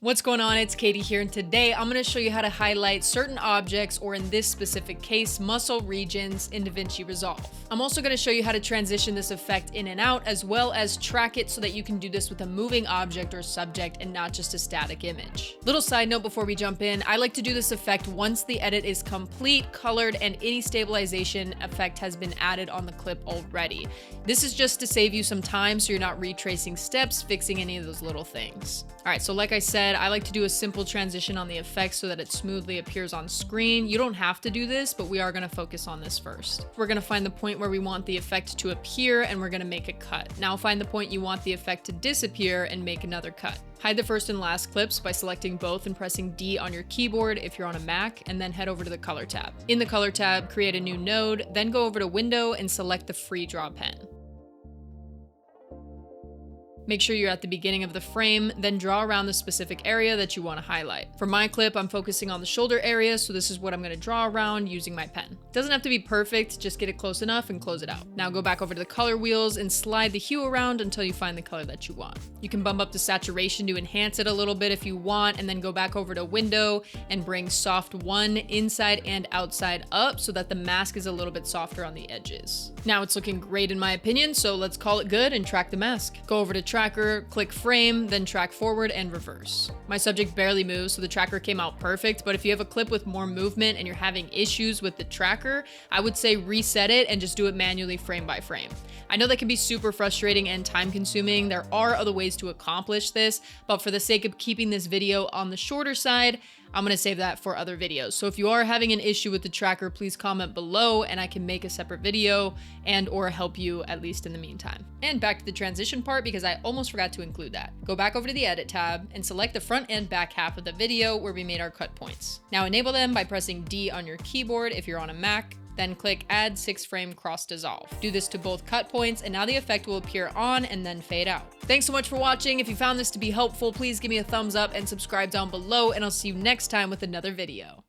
What's going on? It's Katie here, and today I'm going to show you how to highlight certain objects, or in this specific case, muscle regions in DaVinci Resolve. I'm also going to show you how to transition this effect in and out, as well as track it so that you can do this with a moving object or subject and not just a static image. Little side note before we jump in, I like to do this effect once the edit is complete, colored, and any stabilization effect has been added on the clip already. This is just to save you some time so you're not retracing steps, fixing any of those little things. All right, so like I said, I like to do a simple transition on the effect so that it smoothly appears on screen. You don't have to do this, but we are going to focus on this first. We're going to find the point where we want the effect to appear, and we're going to make a cut. Now find the point you want the effect to disappear and make another cut. Hide the first and last clips by selecting both and pressing D on your keyboard if you're on a Mac, and then head over to the Color tab. In the Color tab, create a new node, then go over to Window and select the Free Draw Pen. Make sure you're at the beginning of the frame, then draw around the specific area that you want to highlight. For my clip, I'm focusing on the shoulder area, so this is what I'm going to draw around using my pen. It doesn't have to be perfect, just get it close enough and close it out. Now go back over to the color wheels and slide the hue around until you find the color that you want. You can bump up the saturation to enhance it a little bit if you want, and then go back over to Window and bring Soft 1 inside and outside up so that the mask is a little bit softer on the edges. Now it's looking great in my opinion, so let's call it good and track the mask. Go over to Tracker, click Frame, then track forward and reverse. My subject barely moves, so the tracker came out perfect, but if you have a clip with more movement and you're having issues with the tracker, I would say reset it and just do it manually frame by frame. I know that can be super frustrating and time consuming. There are other ways to accomplish this, but for the sake of keeping this video on the shorter side, I'm going to save that for other videos. So if you are having an issue with the tracker, please comment below and I can make a separate video and or help you at least in the meantime. And back to the transition part, because I almost forgot to include that. Go back over to the edit tab and select the front and back half of the video where we made our cut points. Now enable them by pressing D on your keyboard if you're on a Mac, then click Add 6-frame cross dissolve. Do this to both cut points, and now the effect will appear on and then fade out. Thanks so much for watching. If you found this to be helpful, please give me a thumbs up and subscribe down below, and I'll see you next time with another video.